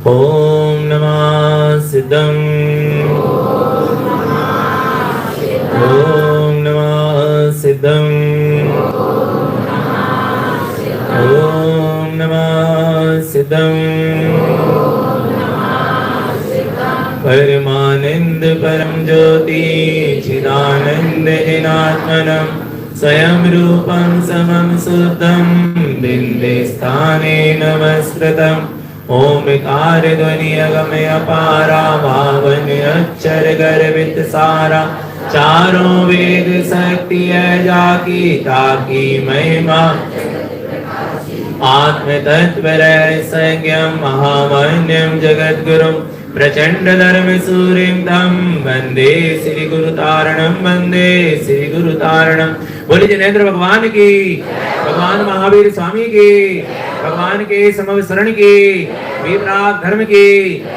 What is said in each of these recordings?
ओम नमः सिद्धं ओम नमः सिद्धं ओम नमः सिद्धं परमानंद परम ज्योति चिदानंद घनात्मनं स्वयं रूपं समं शुद्धं बिंदे स्थाने नमस्कृतम् ओमकार ध्वनि अगमय अपारा भावन अक्षर गर्भित सारा चारों वेद शक्ति जाकी ताकी महिमा आत्म तत्व रहस्यम महामन्यम जगत गुरु प्रचंड धर्म सूर्यं तम वंदे श्री गुरु तारणम वंदे श्री गुरु तारणम। बोले जिनेंद्र भगवान की, भगवान महावीर स्वामी की, भगवान के समवसरण की, वीतराग धर्म की,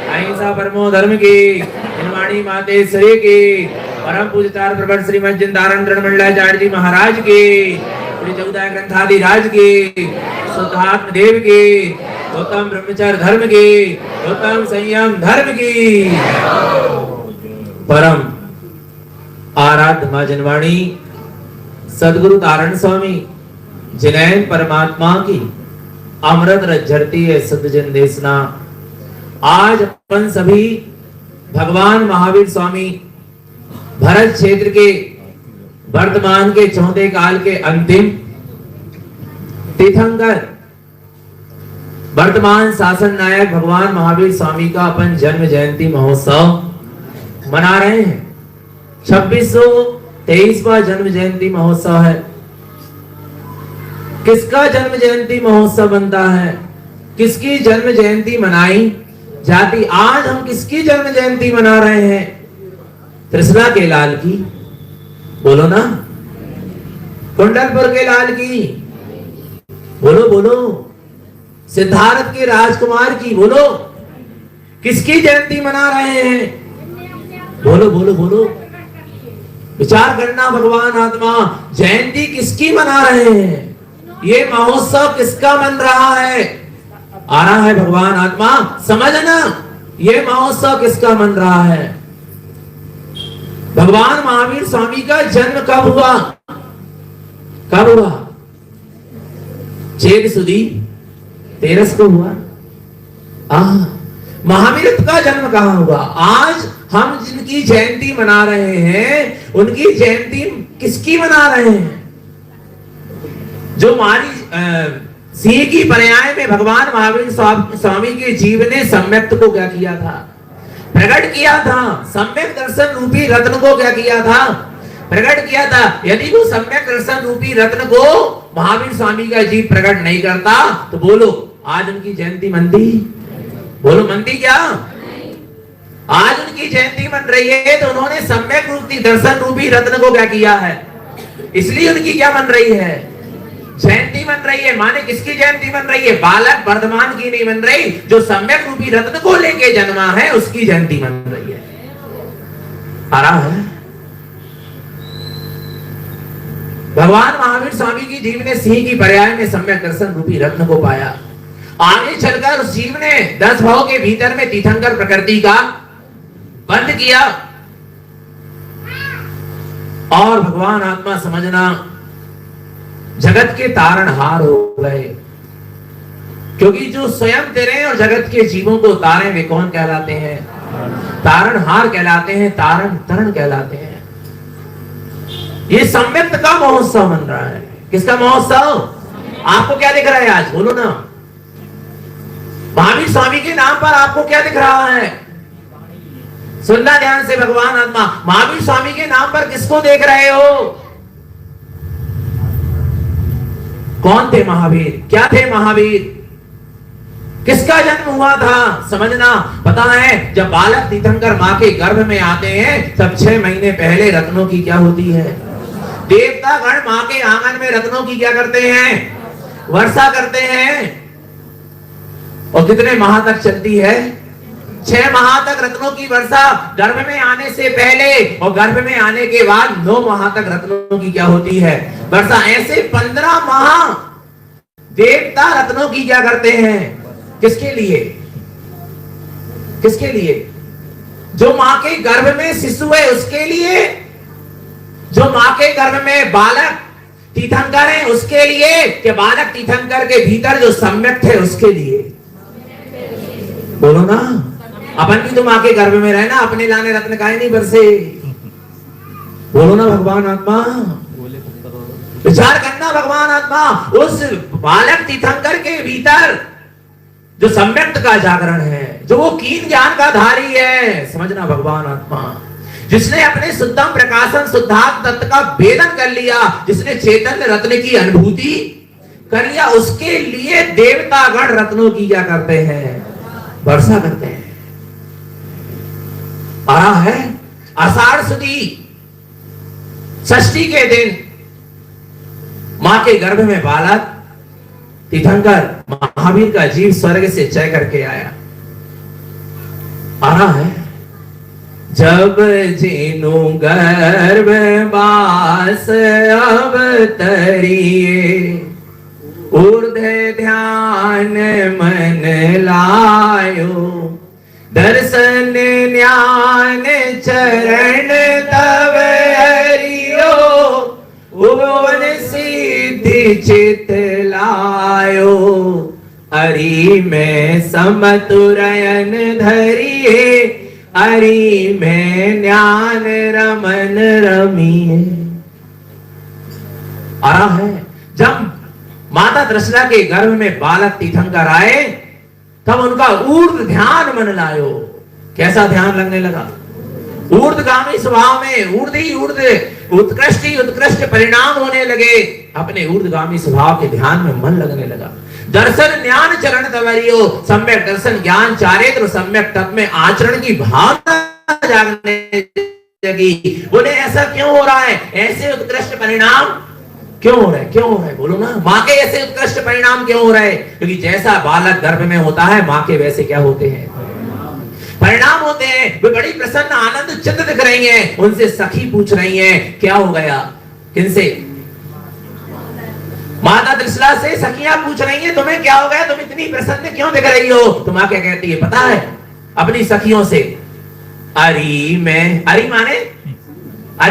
अहिंसा परमो धर्म की, हिनवाणी मातेश्वरी की, परम पूज्यतार प्रवर श्रीमद जिंदारण मंडलाचार्य जी महाराज की, श्री चौदह ग्रंथादि राज की, शुद्धात्म देव की, गौतम ब्रह्मचर्य धर्म की, गौतम संयम धर्म की। परम आराध्य मां जनवाणी सदगुरु तारण स्वामी जिनैन परमात्मा की अमृत रज्जरती है सदजन देशना। आज अपन सभी भगवान महावीर स्वामी भरत क्षेत्र के वर्तमान के चौथे काल के अंतिम तीर्थंकर वर्तमान शासन नायक भगवान महावीर स्वामी का अपन जन्म जयंती महोत्सव मना रहे हैं। 2623वां जन्म जयंती महोत्सव है। किसका जन्म जयंती महोत्सव बनता है, किसकी जन्म जयंती मनाई जाती। आज हम किसकी जन्म जयंती मना रहे हैं? कृष्णा के लाल की, बोलो ना, कुंडलपुर के लाल की, बोलो बोलो, सिद्धार्थ के राजकुमार की, बोलो, किसकी जयंती मना रहे हैं? बोलो बोलो बोलो, विचार करना भगवान आत्मा, जयंती किसकी मना रहे हैं? ये महोत्सव किसका मन रहा है? आ रहा है भगवान आत्मा, समझना, ये महोत्सव किसका मन रहा है? भगवान महावीर स्वामी का जन्म कब हुआ? कब हुआ? चेत सुदी 13 को हुआ। महावीर का जन्म कहां हुआ? आज हम जिनकी जयंती मना रहे हैं, उनकी जयंती किसकी मना रहे हैं? जो हमारी सिंह की पर्याय में भगवान महावीर स्वामी के जीव ने सम्यक्त को क्या किया था? प्रकट किया था। सम्यक दर्शन रूपी रत्न को क्या किया था? प्रकट किया था। यदि वो सम्यक दर्शन रूपी रत्न को महावीर स्वामी का जीव प्रकट नहीं करता तो बोलो आज उनकी जयंती मनती? बोलो मनती क्या? आज उनकी जयंती मन रही है तो उन्होंने सम्यक रूपी दर्शन रूपी रत्न को क्या किया है, इसलिए उनकी क्या मन रही है? जयंती मन रही है। माने किसकी जयंती मन रही है? बालक वर्धमान की नहीं मन रही, जो सम्यक रूपी रत्न को लेके जन्मा है उसकी जयंती मन रही है। आ रहा है भगवान महावीर स्वामी की जीव ने सिंह की पर्याय में सम्यक दर्शन रूपी रत्न को पाया। आगे चलकर उस जीव ने 10 भाव के भीतर में तीर्थंकर प्रकृति का बंद किया और भगवान आत्मा समझना जगत के तारणहार हो गए। क्योंकि जो स्वयं तेरे और जगत के जीवों को तारे वे कौन कहलाते हैं? तारणहार कहलाते हैं, तारण तरण कहलाते हैं। ये सम्यक्त का महोत्सव बन रहा है। किसका महोत्सव? आपको क्या दिख रहा है आज? बोलो ना। महावीर स्वामी के नाम पर आपको क्या दिख रहा है? सुनना ध्यान से भगवान आत्मा, महावीर स्वामी के नाम पर किसको देख रहे हो? कौन थे महावीर? क्या थे महावीर? किसका जन्म हुआ था? समझना, पता है जब बालक तीर्थंकर मां के गर्भ में आते हैं तब 6 महीने पहले रत्नों की क्या होती है? देवता गण मां के आंगन में रत्नों की क्या करते हैं? वर्षा करते हैं। और कितने माह तक चलती है? 6 माह तक रत्नों की वर्षा गर्भ में आने से पहले और गर्भ में आने के बाद 9 माह तक रत्नों की क्या होती है? वर्षा। ऐसे 15 माह देवता रत्नों की क्या करते हैं? किसके लिए? किसके लिए? जो मां के गर्भ में शिशु है उसके लिए, जो मां के गर्भ में बालक तीर्थंकर है उसके लिए, कि बालक तीर्थंकर के भीतर जो सम्यक थे उसके लिए? बोलो ना। अपन भी तो मां के गर्भ में रहे ना, अपने लाने रत्न काहे नहीं बरसे? बोलो ना भगवान आत्मा। विचार करना भगवान आत्मा, उस बालक तीर्थंकर के भीतर जो सम्यक्त का जागरण है, जो वो कीन ज्ञान का धारी है, समझना भगवान आत्मा, जिसने अपने शुद्धम प्रकाशन शुद्धात्म तत्व का भेदन कर लिया, जिसने चैतन्य रत्न की अनुभूति कर लिया, उसके लिए देवता गण रत्नों की क्या करते हैं? वर्षा करते हैं। आ रहा है आषाढ़ सुदी षष्ठी के दिन मां के गर्भ में बालक तीर्थंकर महावीर का जीव स्वर्ग से चय करके आया। आ रहा है जब जिनु गर्भ बास अब तरिए, ऊर्ध ध्यान मन लायो, दर्शन ज्ञान चरण तब हरियो, उपवन सिद्धि चित लायो, अरि में समतुरयन धरिए, अरि में ज्ञान रमन रमिए। आ रहा है जब माता त्रिशला के गर्भ में बालक तीर्थंकर आए, तब उनका ऊर्ध्व ध्यान मन लायो। कैसा ध्यान लगने लगा? ऊर्ध्वगामी स्वभाव में ऊर्ध्व ही ऊर्ध्व उत्कृष्ट ही उत्कृष्ट परिणाम होने लगे। अपने ऊर्ध्वगामी स्वभाव के ध्यान में मन लगने लगा। दर्शन ज्ञान चरण तवरियो, सम्यक दर्शन ज्ञान चारित्र सम्यक तत्व में आचरण की भावना जागने लगी। बोले ऐसा क्यों हो रहा है? ऐसे उत्कृष्ट परिणाम क्यों हो रहा है? क्यों हो रहा है? बोलो ना। मां के ऐसे उत्कृष्ट परिणाम क्यों हो रहे हैं? क्योंकि जैसा बालक गर्भ में होता है, मां के वैसे क्या होते हैं? परिणाम होते हैं। वे बड़ी प्रसन्न आनंद चित्त दिख रही हैं। उनसे सखी पूछ रही हैं क्या हो गया? किनसे? माता त्रिशला से सखियां पूछ रही हैं तुम्हें क्या हो गया? तुम इतनी प्रसन्न क्यों दिख रही हो? तुम क्या कहती है पता है? अपनी सखियों से अरि में, अरि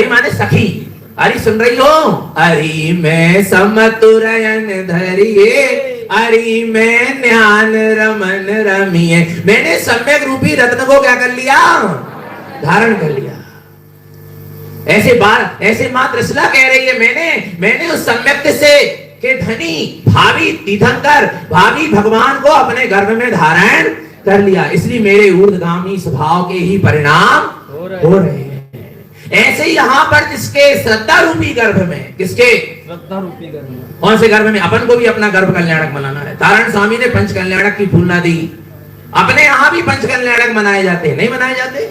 माने सखी। अरे सुन रही हो? अरि में समतुरयन धरिए, अरि में ध्यान रमन रमिए। मैंने सम्यक रूपी रत्न को क्या कर लिया? धारण कर लिया। ऐसे मां त्रिशला कह रही है मैंने उस सम्यक से के धनी भावी तीर्थंकर भावी भगवान को अपने गर्भ में धारण कर लिया, इसलिए मेरे ऊर्ध्वगामी स्वभाव के ही परिणाम हो रहे हैं। ऐसे ही यहाँ पर जिसके श्रद्धा रूपी गर्भ में, किसके? श्रद्धा रूपी गर्भ में। कौन से गर्भ में? अपन को भी अपना गर्भ कल्याणक मनाना है। तारण स्वामी ने पंच कल्याणक की फूलना दी। अपने यहाँ भी पंच कल्याणक मनाए जाते हैं, नहीं मनाए जाते?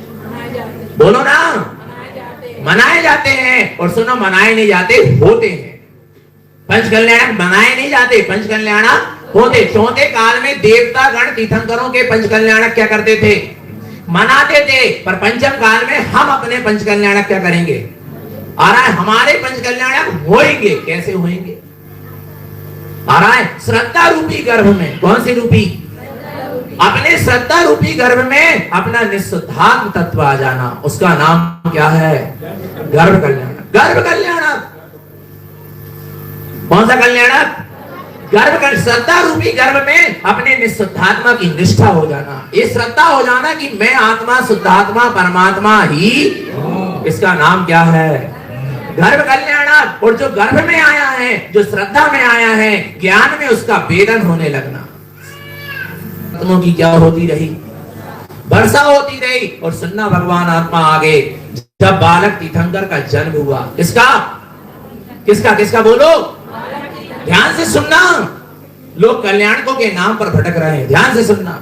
बोलो ना। मनाए जाते हैं। और सुनो, मनाए नहीं जाते, होते हैं। पंच कल्याणक मनाए नहीं जाते, पंच कल्याणक होते। चौथे काल में देवता गण तीर्थंकरों के पंच कल्याणक क्या करते थे? मनाते थे। पर पंचम काल में हम अपने पंच कल्याणक क्या करेंगे? आ रहा है हमारे पंच कल्याणक होएंगे। कैसे होएंगे? आ रहा है श्रद्धा रूपी गर्भ में। कौन सी रूपी? अपने श्रद्धा रूपी गर्भ में अपना निःशुद्धात्म तत्व आ जाना, उसका नाम क्या है? गर्भ कल्याणक। गर्भ कल्याणक कौन सा कल्याणक? गर्भ कर श्रद्धा रूपी गर्भ में अपने निःशुद्धात्मा की निष्ठा हो जाना। ये श्रद्धा हो जाना कि मैं आत्मा शुद्धात्मा परमात्मा ही, इसका नाम क्या है? गर्भ कल्याणक। और जो गर्भ में आया है, जो श्रद्धा में आया है, ज्ञान में उसका वेदन होने लगना। रत्नों की क्या होती रही? वर्षा होती रही। और सुनना भगवान आत्मा आगे, जब बालक तीर्थंकर का जन्म हुआ, किसका बोलो, ध्यान से सुनना। लोग कल्याणकों के नाम पर भटक रहे हैं, ध्यान से सुनना।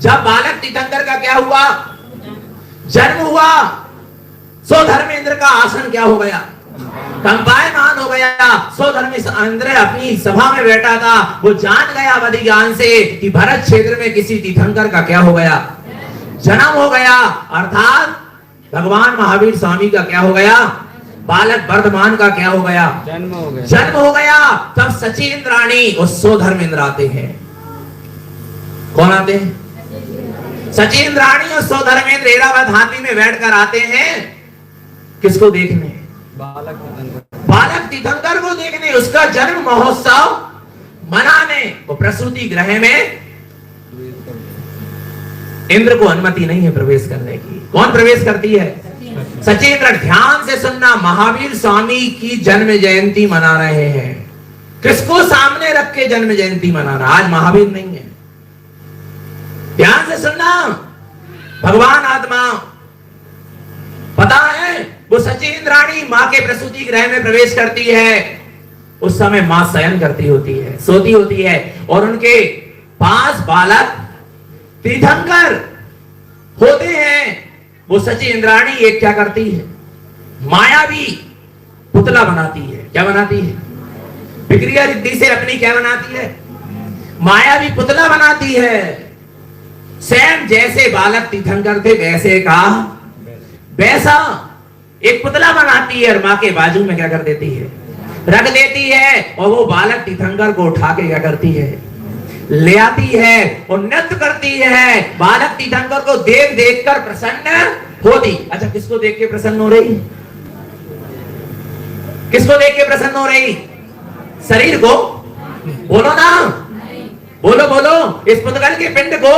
जब बालक तीर्थंकर का क्या हुआ? जन्म हुआ, सो धर्मेंद्र का आसन क्या हो गया? कंपायमान हो गया। सो धर्मेंद्र अपनी सभा में बैठा था, वो जान गया बड़ी ज्ञान से कि भरत क्षेत्र में किसी तीर्थंकर का क्या हो गया? जन्म हो गया। अर्थात भगवान महावीर स्वामी का क्या हो गया? बालक वर्धमान का क्या हो गया? जन्म हो गया। तब सचिंद्राणी और सो धर्मेंद्र आते हैं। कौन आते हैं? सचिंद्राणी और सौधर्मेंद्र ऐरावत हाथी में बैठकर आते हैं किसको देखने? बालक तीर्थंकर को देखने, उसका जन्म महोत्सव मनाने। वो प्रसूति गृह में इंद्र को अनुमति नहीं है प्रवेश करने की। कौन प्रवेश करती है? सचिंद्र। ध्यान से सुनना, महावीर स्वामी की जन्म जयंती मना रहे हैं। किसको सामने रख के जन्म जयंती मनाना? आज महावीर नहीं है। ध्यान से सुनना, भगवान आत्मा, पता है वो सचिंद्राणी मां के प्रसूति गृह में प्रवेश करती है। उस समय मां शयन करती होती है, सोती होती है, और उनके पास बालक तीर्थंकर होते हैं। वो सचिंद्राणी एक क्या करती है? मायावी पुतला बनाती है। क्या बनाती है? विक्रिया रिद्धि से अपनी क्या बनाती है? मायावी पुतला बनाती है। सेम जैसे बालक तीर्थंकर थे वैसे का वैसा एक पुतला बनाती है और मां के बाजू में क्या कर देती है? रख देती है। और वो बालक तीर्थंकर को उठा के क्या करती है? ले आती है और नृत्य करती है। बालक तीर्थंकर को देख देख कर प्रसन्न होती। अच्छा, किसको देख के प्रसन्न हो रही? किसको देख के प्रसन्न हो रही? शरीर को? बोलो ना, बोलो बोलो, इस पुतगल के पिंड को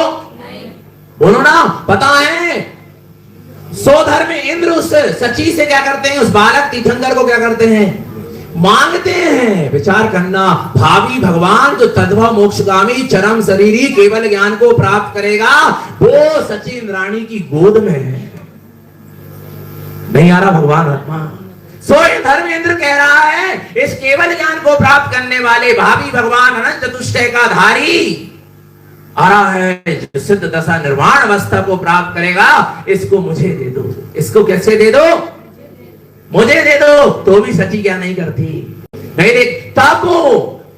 बोलो ना। पता है सौधर्म इंद्र उस सची से क्या करते हैं? उस बालक तीर्थंकर को क्या करते हैं? मांगते हैं। विचार करना, भावी भगवान जो तद्भव मोक्षगामी चरम शरीरी केवल ज्ञान को प्राप्त करेगा वो सचिंद्राणी की गोद में है। नहीं आ रहा भगवान आत्मा? सो ये धर्मेंद्र कह रहा है इस केवल ज्ञान को प्राप्त करने वाले भावी भगवान अनंत चतुष्टय का धारी आ रहा है, जो सिद्ध दशा निर्वाण अवस्था को प्राप्त करेगा। इसको मुझे दे दो। इसको कैसे दे दो? मुझे दे दो। तो भी सची क्या नहीं करती? नहीं देख। तब वो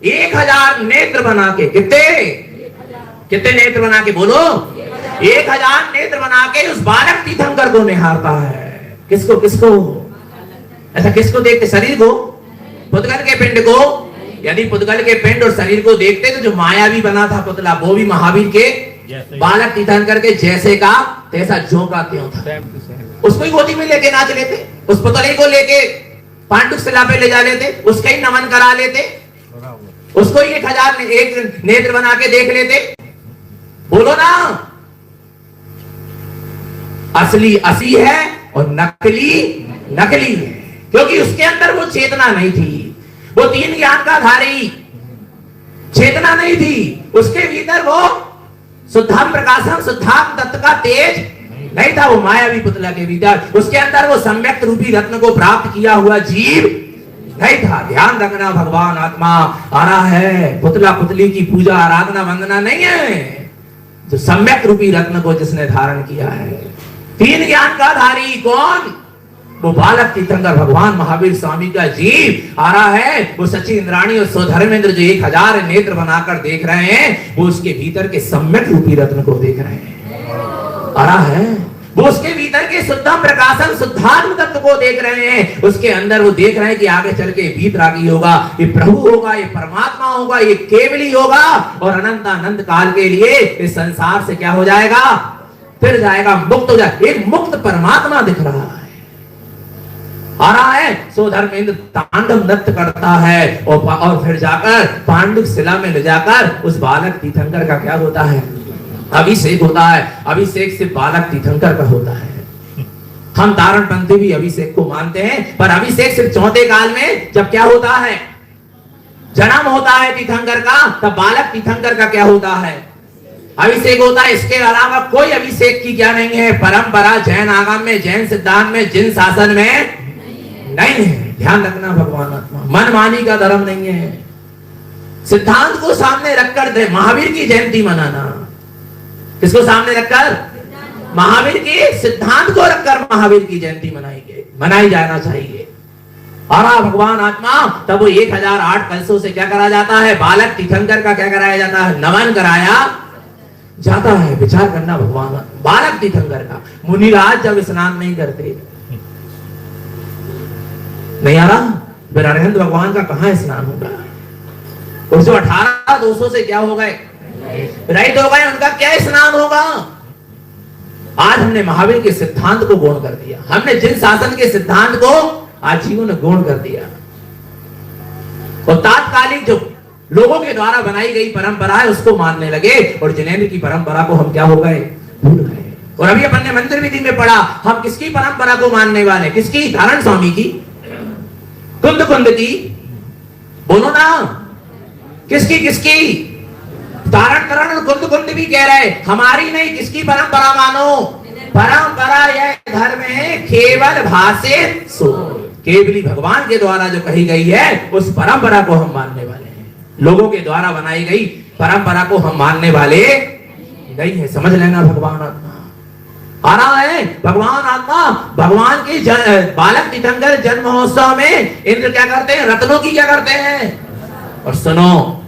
1000 नेत्र बना के, कितने नेत्र बना के? बोलो। 1000 नेत्र बना के उस बालक तीर्थंकर को निहारता है। किसको? किसको? ऐसा किसको देखते? शरीर को? पुतगल के पिंड को? यदि पुतगल के पिंड और शरीर को देखते तो जो मायावी बना था पुतला वो भी महावीर के बालक तीर्थंकर के जैसे का तैसा ज्यों का त्यों था। उसको ही गोदी में लेके नाच लेते, उस पुतले को लेके पांडुक शिला पे ले जा लेते, उसका ही नमन करा लेते, उसको ही 1001 नेत्र बना के देख लेते। बोलो ना। असली असी है और नकली नकली है, क्योंकि उसके अंदर वो चेतना नहीं थी। वो तीन ज्ञान का धारी, चेतना नहीं थी उसके भीतर। वो शुद्धाम प्रकाशम शुद्धाम तत्व का तेज नहीं था। वो मायावी पुतला के भीतर, उसके अंदर वो सम्यक रूपी रत्न को प्राप्त किया हुआ जीव नहीं था। ध्यान रखना, भगवान आत्मा आ रहा है। पुतला पुतली की पूजा आराधना वंदना नहीं है, जो सम्यक रूपी रत्न को जिसने धारण किया है। तीन ज्ञान का धारी कौन? वो बालक तीर्थंकर भगवान महावीर स्वामी का जीव आ रहा है। वो सचिंद्राणी और सौधर्मेंद्र जो 1000 नेत्र बनाकर देख रहे हैं, वो उसके भीतर के सम्यक रूपी रत्न को देख रहे हैं। आ रहा है वो उसके भीतर के शुद्धम प्रकाशम शुद्धात्म तत्व को देख रहे हैं। उसके अंदर वो देख रहे हैं कि आगे चल के भीतरागी होगा, ये प्रभु होगा, ये परमात्मा होगा, ये केवली होगा, और अनंत अनंत काल के लिए इस संसार से क्या हो जाएगा? फिर जाएगा, मुक्त हो जाएगा। एक मुक्त परमात्मा दिख रहा है, आ रहा है। सो धर्मेंद्र तांडव नृत्य करता है और फिर जाकर पांडुक शिला में ले जाकर उस बालक तीर्थंकर का क्या होता है? अभिषेक होता है। अभिषेक सिर्फ बालक तीर्थंकर का होता है। हम तारणपंथी भी अभिषेक को मानते हैं, पर अभिषेक सिर्फ चौथे काल में जब क्या होता है? जन्म होता है तीर्थंकर का, तब बालक तीर्थंकर का क्या होता है? अभिषेक होता है। इसके अलावा कोई अभिषेक की क्या नहीं है परंपरा जैन आगम में, जैन सिद्धांत में, जिन शासन में नहीं है। ध्यान रखना भगवान आत्मा, मनमानी का धर्म नहीं है। सिद्धांत को सामने रखकर दे महावीर की जयंती मनाना। किसको सामने रखकर? महावीर के सिद्धांत को रखकर महावीर की जयंती मनाई जाना चाहिए। और भगवान आत्मा तब वो 1008 कलशों से क्या करा जाता है? बालक तीर्थंकर का क्या कराया जाता है? नमन कराया जाता है। विचार करना भगवान, बालक तीर्थंकर का। मुनिराज जब स्नान नहीं करते, नहीं आ रहा, फिर अरहंत भगवान का कहां स्नान होगा? और जो 18 दोषों से क्या हो गए? रहित हो गए, उनका क्या स्नान होगा? आज हमने महावीर के सिद्धांत को गौण कर दिया, हमने जिन शासन के सिद्धांत को आज जीवन में गौण कर दिया। और तात्कालिक जो लोगों के द्वारा बनाई गई परंपरा है उसको मानने लगे, और जिनेन्द्र की परंपरा को हम क्या हो गए, भूल गए। और अभी अपन ने मंदिर विधि में पढ़ा, हम किसकी परंपरा को मानने वाले, किसकी, धारण स्वामी की, कुंद कुंद की, बोलो ना, किसकी किसकी, धारण करण कुंद कुंद भी कह रहे, हमारी नहीं, किसकी परंपरा मानो, परंपरा यह धर्म है केवल भाषे सो, केवली भगवान के द्वारा जो कही गई है उस परंपरा को हम मानने वाले हैं। लोगों के द्वारा बनाई गई परंपरा को हम मानने वाले नहीं है। समझ लेना, भगवान आत्मा आ रहा है, भगवान आत्मा, भगवान की बालक तीर्थंकर जन्म महोत्सव में इंद्र क्या करते हैं, रत्नों की क्या करते हैं। और सुनो,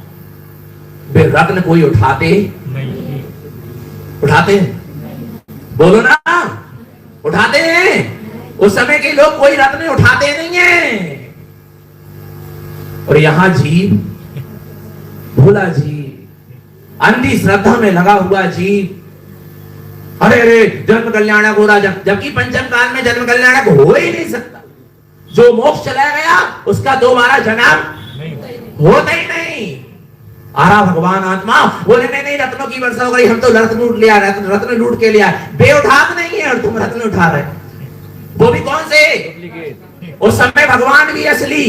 वे रत्न कोई उठाते नहीं, उठाते हैं, बोलो ना, उठाते हैं। उस समय के लोग कोई रत्न उठाते नहीं है। और यहां जीव, भोला जीव, अंधी श्रद्धा में लगा हुआ जीव, अरे अरे जन्म कल्याणक हो रहा, जबकि पंचम काल में जन्म कल्याणक हो ही नहीं सकता। जो मोक्ष चला गया उसका दोबारा जन्म होता ही नहीं। आरा भगवान आत्मा बोले नहीं नहीं, रत्नों की वर्षा हो गई, हम तो रत्न लूट लिया, रत्न लूट के लिया, बेउठात नहीं है और तुम रत्न उठा रहे, वो भी कौन से, उस समय भगवान भी असली,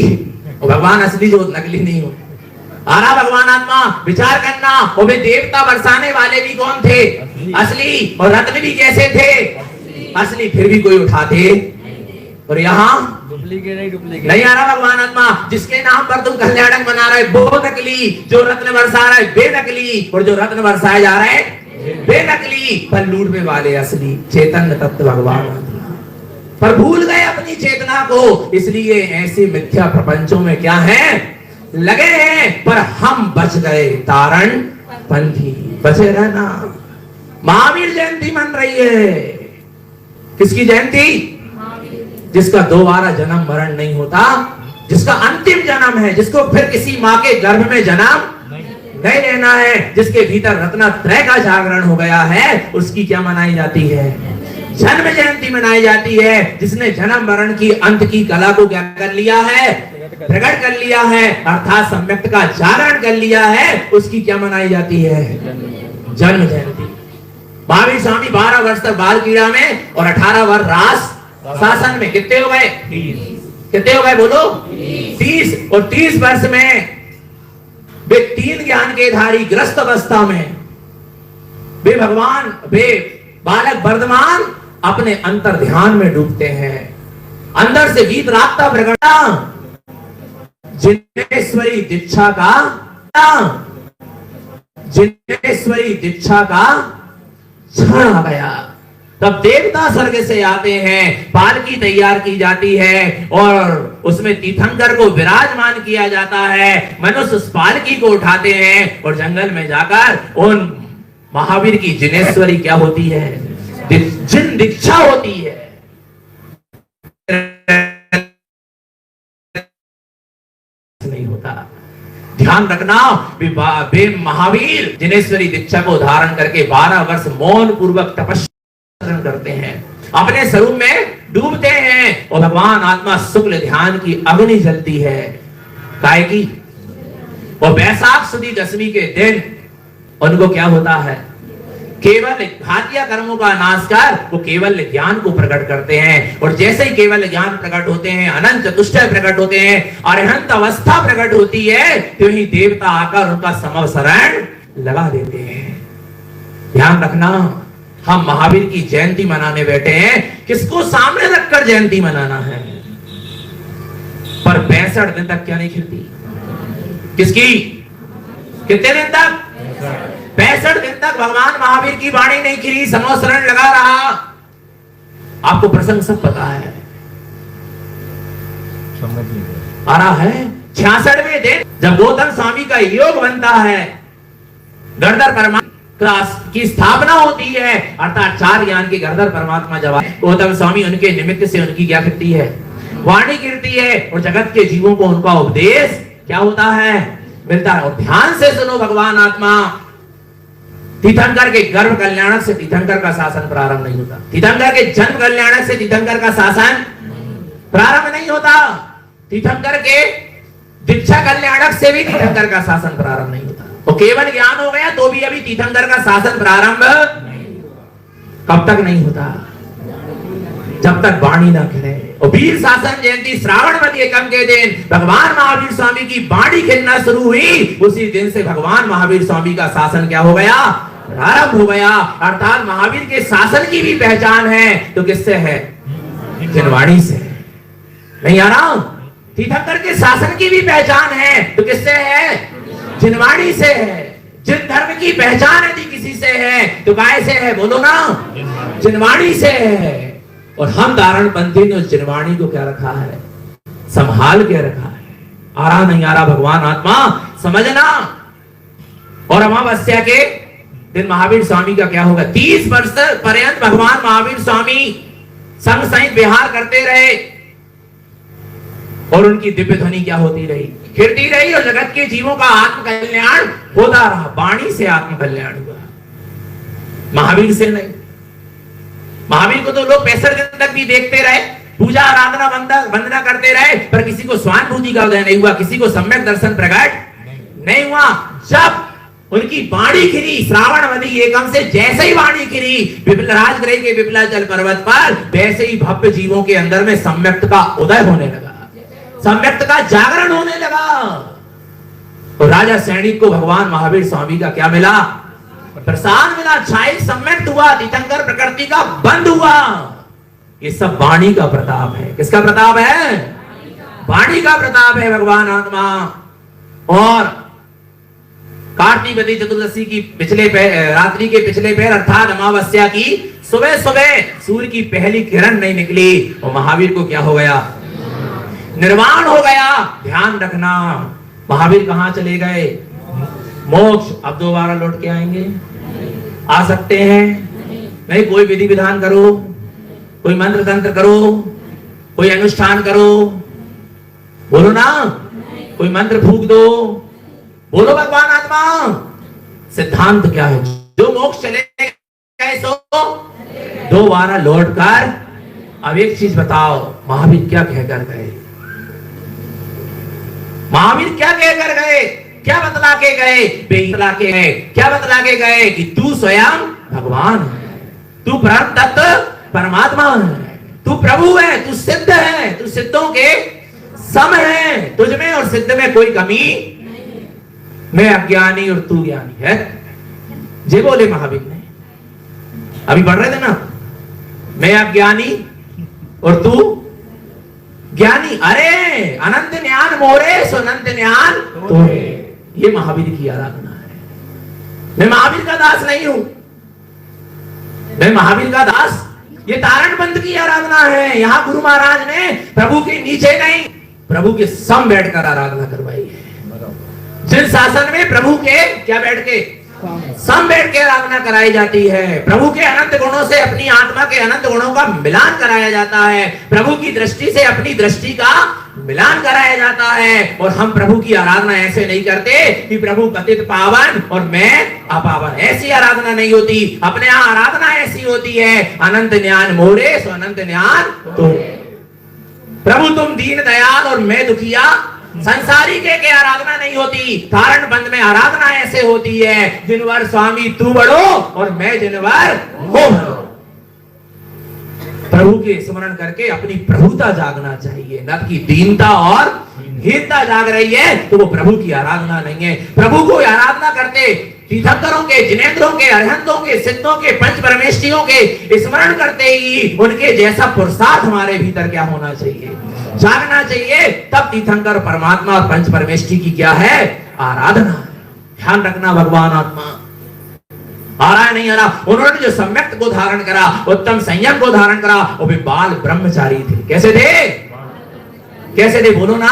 और भगवान असली जो नकली नहीं हो। आरा भगवान आत्मा विचार करना, वो भी देवता बरसाने वाले भी कौन थे, असली, और रत्न भी कैसे थे, असली, फिर भी कोई उठाते। और यहाँ नहीं आ रहा भगवान आत्मा, जिसके नाम पर तुम कल्याणक बना रहे वो नकली, जो रत्न बरसा रहा है बेनकली, और जो रत्न बरसाए जा रहे हैं बेनकली, पर लूटने वाले असली चैतन्य तत्व भगवान आत्मा, पर भूल गए अपनी चेतना को। इसलिए ऐसे मिथ्या प्रपंचों में क्या है, लगे हैं, पर हम बच गए तारण पंथी, बचे रहना। महावीर जयंती मन रही है, किसकी जयंती, जिसका दोबारा जन्म मरण नहीं होता, जिसका अंतिम जन्म है, जिसको फिर किसी माँ के गर्भ में जन्म नहीं लेना है, जिसके भीतर रत्नत्रय का जागरण हो गया है, उसकी क्या मनाई जाती है, जन्म जयंती मनाई जाती है। जिसने जन्म मरण की अंत की कला को क्या कर लिया है, प्रकट कर लिया है, अर्थात सम्यक्त का जागरण कर लिया है, उसकी क्या मनाई जाती है, जन्म जयंती। महावीर स्वामी 12 वर्ष तक बाल क्रीड़ा में और 18 वर्ष रास शासन में, कितने हो गए, कितने हो गए बोलो, 30। और 30 वर्ष में वे 3 ज्ञान के धारी ग्रस्त अवस्था में वे भगवान, वे बालक वर्धमान अपने अंतर ध्यान में डूबते हैं। अंदर से गीत रागता प्रगटा, जिनेश्वरी दीक्षा का, जिनेश्वरी दीक्षा का क्षण आ गया। तब देवता स्वर्ग से आते हैं, पालकी तैयार की जाती है और उसमें तीर्थंकर को विराजमान किया जाता है। मनुष्य उस पालकी को उठाते हैं और जंगल में जाकर उन महावीर की जिनेश्वरी क्या होती है, जिन दीक्षा होती है, नहीं होता। ध्यान रखना, वे महावीर जिनेश्वरी दीक्षा को धारण करके 12 वर्ष मौन पूर्वक तपस्या करते हैं, अपने स्वरूप में डूबते हैं, और भगवान आत्मा शुक्ल ध्यान की अग्नि जलती है, काय की। और वैशाख सुदी दशमी के दिन उनको क्या होता है, केवल घातिया कर्मों का नाश कर वो केवल ज्ञान को प्रकट करते हैं। और जैसे ही केवल ज्ञान प्रकट होते हैं, अनंत चतुष्टय प्रकट होते हैं, अरहंत अवस्था प्रकट होती है, तो ही देवता आकर उनका समवसरण लगा देते हैं। ध्यान रखना, हम महावीर की जयंती मनाने बैठे हैं, किसको सामने रखकर जयंती मनाना है, पर 65 दिन तक क्या नहीं खिलती, किसकी, कितने दिन तक, 65 दिन तक भगवान महावीर की वाणी नहीं खिली, समवसरण लगा रहा। आपको प्रसंग सब पता है, आ रहा है 66वें दिन जब गौतम स्वामी का योग बनता है, गणधर परमात्मा की स्थापना होती है, अर्थात 4 ज्ञान के गणधर परमात्मा जब गौतम स्वामी, उनके निमित्त से उनकी क्या गिरती है, वाणी गिरती है, और जगत के जीवों को उनका उपदेश क्या होता है, मिलता है। और ध्यान से सुनो भगवान आत्मा, तीर्थंकर के गर्भ कल्याणक से तीर्थंकर का शासन प्रारंभ नहीं होता। तीर्थंकर के जन्म कल्याणक से तीर्थंकर का शासन प्रारंभ नहीं होता। तीर्थंकर के दीक्षा कल्याणक से भी तीर्थंकर का शासन प्रारंभ नहीं होता। तो केवल ज्ञान हो गया तो भी अभी तीर्थंकर का शासन प्रारंभ कब तक नहीं होता? जब तक वाणी ना खिले। और वीर शासन जयंती श्रावणवती एकम के दिन भगवान महावीर स्वामी की वाणी खिलना शुरू हुई। उसी दिन से भगवान महावीर स्वामी का शासन क्या हो गया? प्रारंभ हो गया। अर्थात महावीर के शासन की भी पहचान है तो किससे है? जिनवाणी से। नहीं आ रहा? तीर्थंकर के शासन की भी पहचान है तो किससे है? जिनवाणी से है। जिन धर्म की पहचान यदि किसी से है तो काय से है? बोलो ना, जिनवाणी से है। और हम धारण पंथी ने उस जिनवाणी को क्या रखा है? संभाल के रखा है। आ रहा नहीं आ रहा भगवान आत्मा समझना। और अमावस्या के दिन महावीर स्वामी का क्या होगा? 30 वर्ष पर्यंत भगवान महावीर स्वामी संग सहित विहार करते रहे और उनकी दिव्य ध्वनि क्या होती रही? खिलती रही और जगत के जीवों का आत्म कल्याण होता रहा। वाणी से आत्म कल्याण हुआ, महावीर से नहीं। महावीर को तो लोग 65 दिन तक भी देखते रहे, पूजा आराधना वंदना करते रहे, पर किसी को स्वानुभूति का उदय नहीं हुआ, किसी को सम्यक दर्शन प्रकट नहीं हुआ। जब उनकी वाणी खिली श्रावणवती एकम से, जैसे ही वाणी खिली राजगृह के विपलाचल पर्वत पर, वैसे ही भव्य जीवों के अंदर में सम्यक्त का उदय होने लगा, सम्यक्त का जागरण होने लगा। और राजा सैनिक को भगवान महावीर स्वामी का क्या मिला? प्रसाद मिला, छाई सम्यक्त हुआ, तीर्थंकर प्रकृति का बंद हुआ। ये सब वाणी का प्रताप है। किसका प्रताप है? वाणी का प्रताप है भगवान आत्मा। और कार्तिकवती चतुर्दशी की रात्रि के पिछले पैर अर्थात अमावस्या की सुबह सुबह सूर्य की पहली किरण नहीं निकली और महावीर को क्या हो गया? निर्वाण हो गया। ध्यान रखना, महावीर कहां चले गए? मोक्ष। अब दोबारा लौट के आएंगे? आ सकते हैं? नहीं। कोई विधि विधान करो, कोई मंत्र तंत्र करो, कोई अनुष्ठान करो, बोलो ना, कोई मंत्र फूक दो, बोलो भगवान आत्मा। सिद्धांत क्या है? जो मोक्ष चले गए सो दोबारा लौट कर। अब एक चीज बताओ, महावीर क्या कहकर गए? महावीर क्या कहकर गए? क्या बतला के गए? बतला के गए, क्या बतला के गए? कि तू स्वयं भगवान है, तू परम तत्व परमात्मा है, तू प्रभु है, तू सिद्ध है, तू सिद्धों के सम है, तुझमें और सिद्ध में कोई कमी। मैं अज्ञानी और तू ज्ञानी है, जे बोले महावीर ने। अभी पढ़ रहे थे ना, मैं अज्ञानी और तू ज्ञानी। अरे अनंत ज्ञान मोरे सो अनंत ज्ञान तोरे। ये महावीर की आराधना है। मैं महावीर का दास नहीं हूं, मैं महावीर का दास, ये तारण पंथ की आराधना है। यहां गुरु महाराज ने प्रभु के नीचे नहीं, प्रभु के सम बैठकर आराधना करवाई है। जिन शासन में प्रभु के क्या बैठ के? सम बैठ के आराधना कराई जाती है। प्रभु के अनंत गुणों से अपनी आत्मा के अनंत गुणों का मिलान कराया जाता है। प्रभु की दृष्टि से अपनी दृष्टि का मिलान कराया जाता है। और हम प्रभु की आराधना ऐसे नहीं करते कि प्रभु पतित पावन और मैं अपावन। ऐसी आराधना नहीं होती। अपने यहाँ आराधना ऐसी होती है, अनंत ज्ञान मोरे सो अनंत ज्ञान तुम। प्रभु तुम दीन दयाल और मैं दुखिया। संसारी के आराधना नहीं होती। तारण बंद में आराधना ऐसे होती है, जिनवर स्वामी तू बढ़ो और मैं जिनवर हो बढ़ो। प्रभु के स्मरण करके अपनी प्रभुता जागना चाहिए, न कि दीनता और हीनता जाग रही है तो वो प्रभु की आराधना नहीं है। प्रभु को आराधना करते तीर्थंकरों के, जिनेंद्रों के, अरहंतों के, सिद्धों के, पंच परमेष्ठियों के स्मरण करते ही उनके जैसा पुरुषार्थ हमारे भीतर क्या होना चाहिए? जागना चाहिए। तब तीर्थंकर परमात्मा और पंच परमेष्ठि की क्या है? आराधना। ध्यान रखना भगवान आत्मा। आ रहा है नहीं आ रहा? उन्होंने जो सम्यक्त को धारण करा, उत्तम संयम को धारण करा, वो भी बाल ब्रह्मचारी थे। कैसे थे? कैसे थे? बोलो ना।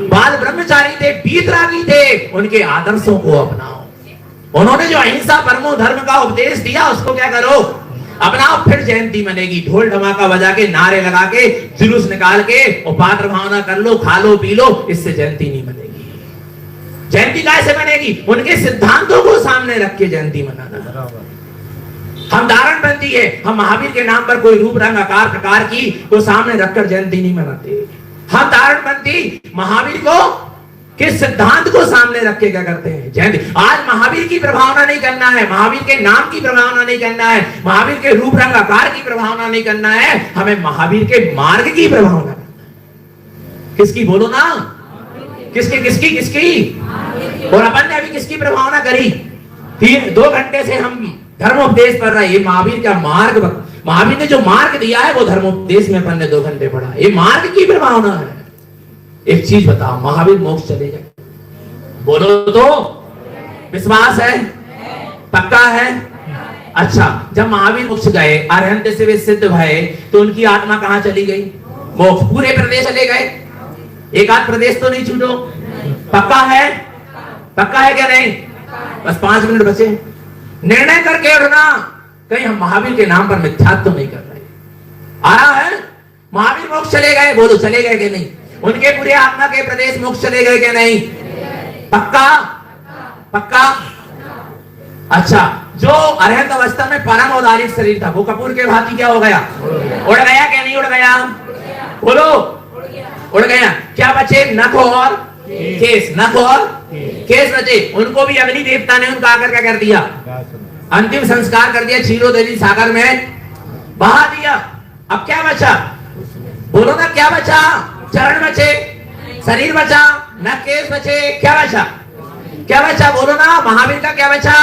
बाल ब्रह्मचारी थे, वीतरागी थे। उनके आदर्शों को अपनाओ। उन्होंने जो अहिंसा परमो धर्म का उपदेश दिया उसको क्या करो? अपनाओ। फिर जयंती मनेगी। ढोल ढमाका बजा के, नारे लगा के, जुलूस निकाल के और पात्र भावना कर लो, खा लो, पी लो, इससे जयंती नहीं मनेगी। जयंती कैसे बनेगी? उनके सिद्धांतों को सामने रख के जयंती मनाना। हम धारणबंदी है, हम महावीर के नाम पर कोई रूप रंग आकार प्रकार की को सामने रखकर जयंती नहीं मनाते। हम धारणबंदी महावीर को किस सिद्धांत को सामने रख के क्या करते हैं? जयंती। आज महावीर की प्रभावना नहीं करना है, महावीर के नाम की प्रभावना नहीं करना है, महावीर के रूप रंग आकार की प्रभावना नहीं करना है, हमें महावीर के मार्ग की प्रभावना करना है। किसकी? बोलो ना, किसकी किसकी किसकी? और अपन ने अभी किसकी प्रभावना करी? 2 घंटे से हम धर्मोपदेश पढ़ रहे हैं। ये महावीर का मार्ग, महावीर ने जो मार्ग दिया है वो धर्मोपदेश में अपन ने 2 घंटे पढ़ा। ये मार्ग की प्रभावना है। एक चीज बताओ, महावीर मोक्ष चले गए, बोलो तो विश्वास है? पक्का है? अच्छा, जब महावीर मोक्ष गए, अरहंत से वे सिद्ध भये, तो उनकी आत्मा कहां चली गई? मोक्ष। पूरे प्रदेश चले गए? एक आध प्रदेश तो नहीं छूटो? पक्का है? पक्का है क्या नहीं? बस 5 मिनट बचे। निर्णय करके उठना, कहीं हम महावीर के नाम पर मिथ्यात्व तो नहीं कर रहे। आ रहा है? महावीर मोक्ष चले गए, बोलो चले गए कि नहीं? उनके पूरे आत्मा के प्रदेश मोक्ष चले गए कि नहीं? पक्का? पक्का? अच्छा, जो अरहत अवस्था में परम औदारिक शरीर था वो कपूर के भांति क्या हो गया? उड़ गया कि नहीं उड़ गया? बोलो, उड़ गया। क्या बचे? नख और केस। नख और केस बचे। उनको भी अग्नि देवता ने उनका आकर क्या कर दिया? अंतिम संस्कार कर दिया, क्षीरोदरी सागर में बहा दिया। अब क्या बचा? बोलो ना, क्या बचा? चरण बचे, शरीर बचा, न केस बचे, क्या बचा? क्या बचा? बोलो ना, महावीर का क्या बचा?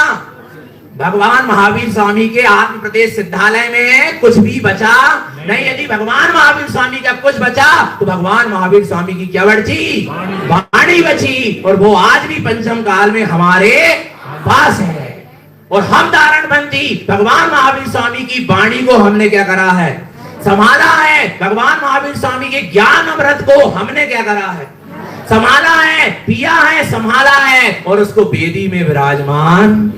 भगवान महावीर स्वामी के आत्म प्रदेश सिद्धालय में कुछ भी बचा नहीं। यदि भगवान महावीर स्वामी का कुछ बचा तो भगवान महावीर स्वामी की क्या बची? वाणी बची। और वो आज भी पंचम काल में हमारे पास है। और हम धारणबंदी भगवान महावीर स्वामी की वाणी को हमने क्या करा है? संभाला है। भगवान महावीर स्वामी के ज्ञान अमृत को हमने क्या करा है? संभाला है, पिया है, संभाला है और उसको वेदी में विराजमान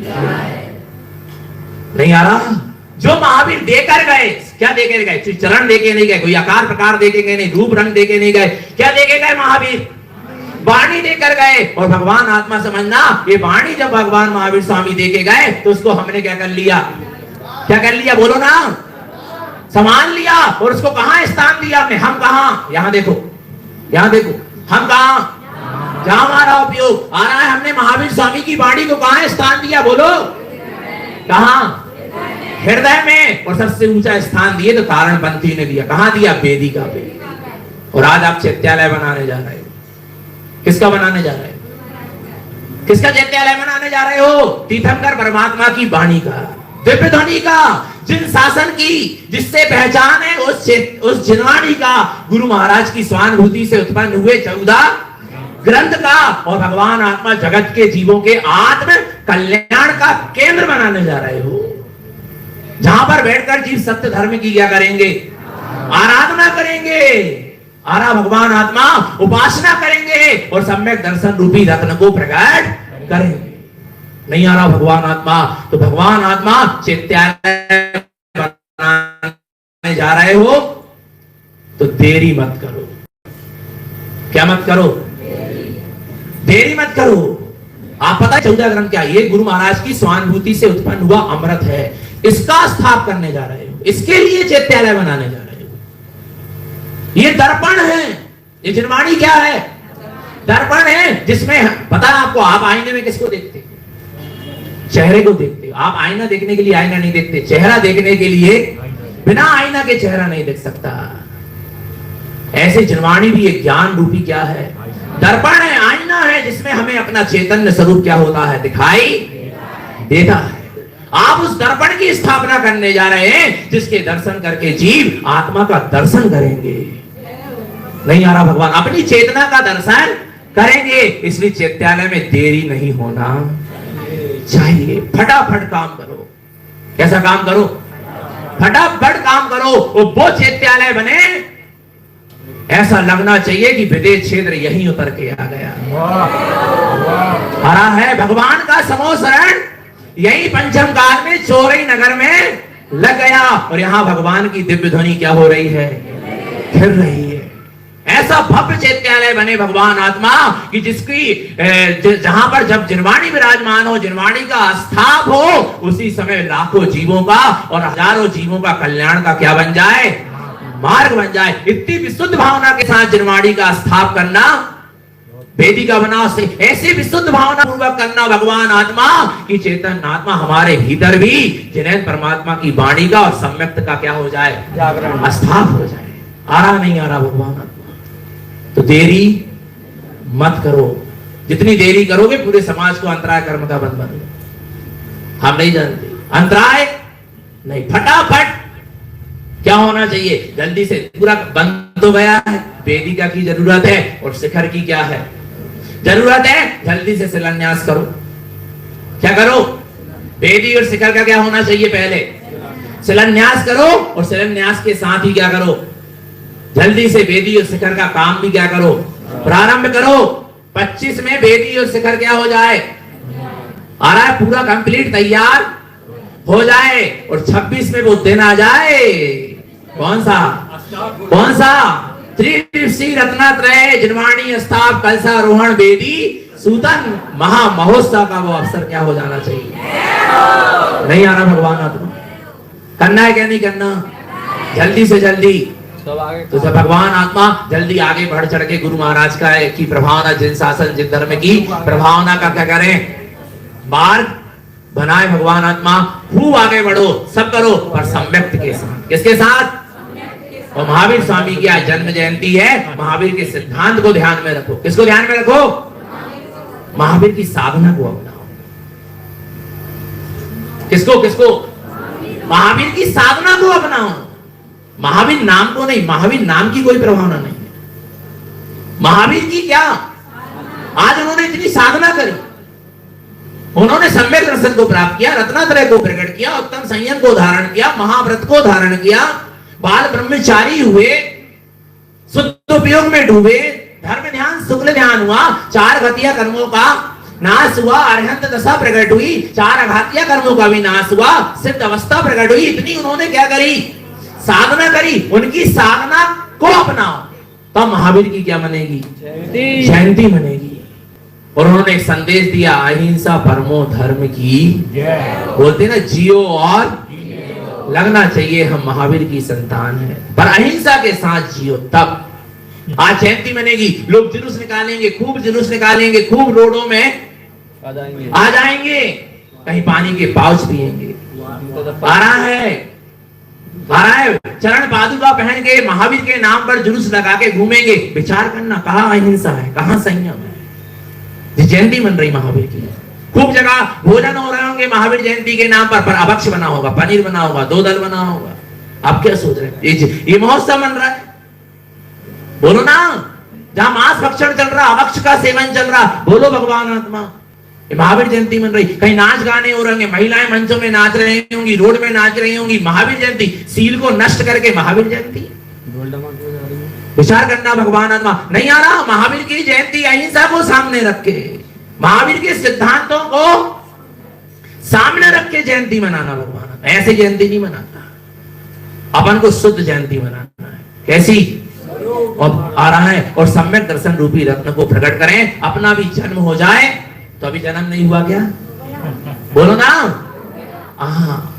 नहीं आ रहा। जो महावीर देकर गए, क्या देकर गए? चरण देके नहीं गए, कोई आकार प्रकार देके गए नहीं, रूप रंग देके नहीं गए। क्या देके गए महावीर? वाणी देकर गए। और भगवान आत्मा समझना, ये वाणी जब भगवान महावीर स्वामी देके गए तो उसको हमने क्या कर लिया? क्या कर लिया? बोलो ना, संभाल लिया। और उसको कहां स्थान दिया हमने? हम कहां? यहां देखो, यहां देखो, हम कहां? जहां हमारा उपयोग आ रहा है। हमने महावीर स्वामी की वाणी को कहां स्थान दिया? बोलो, कहां? हृदय में। और सबसे ऊंचा स्थान दिए तो तारणपंथी ने दिया। कहां दिया? वेदिका पे। और आज आप चैत्यालय बनाने जा रहे हो। किसका बनाने जा रहे हो? किसका चैत्यालय बनाने जा रहे हो? तीर्थंकर परमात्मा की वाणी का, दिव्य ध्वनि का, जिन शासन की, जिससे पहचान है उस जिनवाणी का, गुरु महाराज की स्वानुभूति से उत्पन्न हुए 14 ग्रंथ का। और भगवान आत्मा जगत के जीवों के आत्म कल्याण का केंद्र बनाने जा रहे हो। जहां पर बैठकर जीव सत्य धर्म की क्या करेंगे? आराधना करेंगे। आरा भगवान आत्मा उपासना करेंगे और सम्यक दर्शन रूपी रत्न को प्रकट करेंगे। नहीं आ रहा भगवान आत्मा, तो भगवान आत्मा चैत्यालय बनाने जा रहे हो तो देरी मत करो। क्या मत करो? देरी मत करो। आप पता है 14 ग्रंथ क्या? ये गुरु महाराज की स्वानुभूति से उत्पन्न हुआ अमृत है। इसका स्थाप करने जा रहे हो, इसके लिए चैत्यालय बनाने जा रहे हो। ये दर्पण है। ये जिनवाणी क्या है? दर्पण है, जिसमें पता है आपको, आप आईने में किसको देखते? चेहरे को देखते हो। आप आईना देखने के लिए आईना नहीं देखते, चेहरा देखने के लिए बिना आईना के चेहरा नहीं देख सकता। ऐसे जिनवाणी भी एक ज्ञान रूपी क्या है? दर्पण है, आईना है, जिसमें हमें अपना चैतन्य स्वरूप क्या होता है? दिखाई देता है। आप उस दर्पण की स्थापना करने जा रहे हैं, जिसके दर्शन करके जीव आत्मा का दर्शन करेंगे। नहीं आ रहा भगवान? अपनी चेतना का दर्शन करेंगे। इसलिए चैत्यालय में देरी नहीं होना चाहिए। फटाफट काम करो। कैसा काम करो? फटाफट काम करो। वो चैत्यालय बने, ऐसा लगना चाहिए कि विदेश क्षेत्र यहीं उतर के आ गया। हरा है भगवान का समो शरण यही पंचम काल में चोरई नगर में लग गया। और यहां भगवान की दिव्य ध्वनि क्या हो रही है? फिर रही है। ऐसा भव्य चैत्यालय बने भगवान आत्मा कि जिसकी जहां पर जब जिनवाणी विराजमान हो, जिनवाणी का स्थाप हो, उसी समय लाखों जीवों का और हजारों जीवों का कल्याण का क्या बन जाए, मार्ग बन जाए। इतनी विशुद्ध भावना के साथ जिनवाणी का स्थाप करना, वेदिका बनाओ से ऐसे विशुद्ध भावना पूर्वक करना भगवान आत्मा की चेतन आत्मा हमारे भीतर भी जिनेन परमात्मा की वाणी का और सम्यक्त का क्या हो जाए, जागरण स्थाप हो जाए। आ रहा नहीं आ रहा भगवान आत्मा? तो देरी मत करो, जितनी देरी करोगे पूरे समाज को अंतराय कर्म का बंध बनेगा। हम नहीं जानते अंतराय नहीं, फटाफट क्या होना चाहिए, जल्दी से पूरा बंद तो गया है, वेदिका की जरूरत है और शिखर की क्या है जरूरत है, जल्दी से शिलान्यास करो। क्या करो, वेदी और शिखर का क्या होना चाहिए, पहले शिलान्यास करो और शिलान्यास के साथ ही क्या करो, जल्दी से वेदी और शिखर का काम भी क्या करो, प्रारंभ करो। 25 में वेदी और शिखर क्या हो जाए, आ रहा है पूरा कंप्लीट तैयार हो जाए और 26 में वो दिन आ जाए। कौन सा कौन सा, त्रिदीप्सी रत्नात्रय जिनवाणी स्थाप कलशारोहण वेदी सूतन महा महोत्सव का वो अवसर क्या हो जाना चाहिए। नहीं आना भगवान आत्मा, करना है क्या नहीं करना, जल्दी से जल्दी। तो जब भगवान आत्मा जल्दी आगे बढ़ चढ़ के गुरु महाराज का की प्रभावना, जिन शासन जिन धर्म की प्रभावना का क्या करें, मार्ग बनाए भगवान आत्मा, खूब आगे बढ़ो, सब करो पर सम्यक्त के साथ। किसके साथ, और महावीर स्वामी की आज जन्म जयंती है, महावीर के सिद्धांत को ध्यान में रखो। किसको ध्यान में रखो, महावीर की साधना को अपनाओ। किसको किसको, महावीर की साधना को अपनाओ। महावीर नाम को नहीं, महावीर नाम की कोई प्रभावना नहीं है, महावीर की क्या, आज उन्होंने इतनी साधना करी, उन्होंने सम्यक दर्शन को प्राप्त किया, रत्नात्रय को प्रकट किया, उत्तम संयम को धारण किया, महाव्रत को धारण किया, बाल ब्रह्मचारी हुए, शुद्ध उपयोग में डूबे, धर्म ध्यान शुक्ल ध्यान हुआ, 4 घटिया कर्मों का नाश हुआ, अरहंत दशा प्रकट हुई, 4 अघातिया कर्मों का भी नाश हुआ, सिद्ध अवस्था प्रकट हुई। इतनी उन्होंने क्या करी, साधना करी। उनकी साधना को अपनाओ तब महावीर की क्या बनेगी, जयंती बनेगी। और उन्होंने एक संदेश दिया, अहिंसा परमो धर्म की, बोलते ना जियो और लगना चाहिए हम महावीर की संतान है, पर अहिंसा के साथ जियो तब आज जयंती बनेगी। लोग जुलूस निकालेंगे, खूब जुलूस निकालेंगे, खूब रोडों में आ जाएंगे, कहीं पानी के पाउच पिएंगे। आ रहा है चरण पादुका पहन के महावीर के नाम पर जुलूस लगा के घूमेंगे। विचार करना, कहाँ अहिंसा है, कहाँ संयम है। जयंती बन रही महावीर की, खूब जगह भोजन हो रहे होंगे महावीर जयंती के नाम पर अभक्ष बना होगा, पनीर बना होगा, दूधल बना होगा। आप क्या सोच रहे हैं, ये महोत्सव बन रहा है, बोलो ना। जहां मांस भक्षण चल रहा, अभक्ष का सेवन चल रहा, बोलो भगवान आत्मा। ये महावीर जयंती बन रही, कहीं नाच गाने हो रहे, महिलाएं मंचों में नाच रही होंगी, रोड में नाच रही होंगी, महावीर जयंती। सील को नष्ट करके महावीर जयंती, विचार करना भगवान आत्मा। नहीं आ रहा, महावीर की जयंती अहिंसा को सामने रख के, महावीर के सिद्धांतों को सामने रख के जयंती मनाना भगवान। ऐसे जयंती नहीं मनाना, अपन को शुद्ध जयंती मनाना है। कैसी, और आ रहा है, और सम्यक दर्शन रूपी रत्न को प्रकट करें। अपना भी जन्म हो जाए तो अभी जन्म नहीं हुआ क्या, बोलो ना।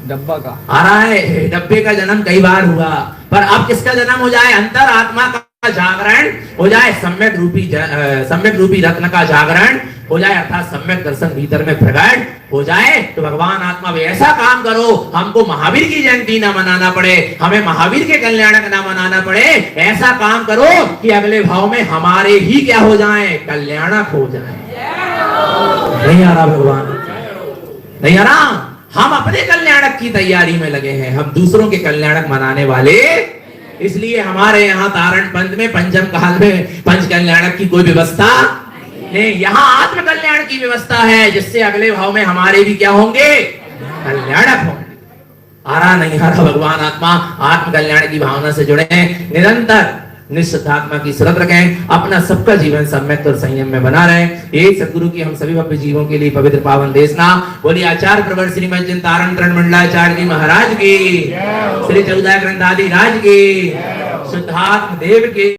डब्बा का आ रहा है, डब्बे का जन्म कई बार हुआ, पर अब किसका जन्म हो जाए, अंतर आत्मा का जागरण हो जाए, सम्यक रूपी रत्न का जागरण हो जाए, अर्थात सम्यक दर्शन भीतर में प्रकट हो जाए। तो भगवान आत्मा भी ऐसा काम करो, हमको महावीर की जयंती ना मनाना पड़े, हमें महावीर के कल्याणक ना मनाना पड़े। ऐसा काम करो कि अगले भाव में हमारे ही क्या हो जाए, कल्याणक हो जाए। नहीं आ रहा भगवान, नहीं आ रहा। हम अपने कल्याणक की तैयारी में लगे हैं, हम दूसरों के कल्याणक मनाने वाले। इसलिए हमारे यहाँ तारण पंथ में पंचम काल में पंच कल्याणक की कोई व्यवस्था नहीं, यहाँ आत्म कल्याण की व्यवस्था है, जिससे अगले भाव में हमारे भी क्या होंगे, कल्याणक होंगे। आ रहा नहीं आ रहा भगवान आत्मा, आत्म कल्याण की भावना से जुड़े, निरंतर निश्चितात्मा की सुरत रखें, अपना सबका जीवन सम्यक और संयम में बना रहे। ये सदगुरु की हम सभी भव्य जीवों के लिए पवित्र पावन देशना। बोलिए आचार्य प्रवर श्रीमद चिंतारण तरण मंडलाचार्य जी महाराज की, श्री चौदह ग्रंथादि राज की, शुद्धात्म देव की।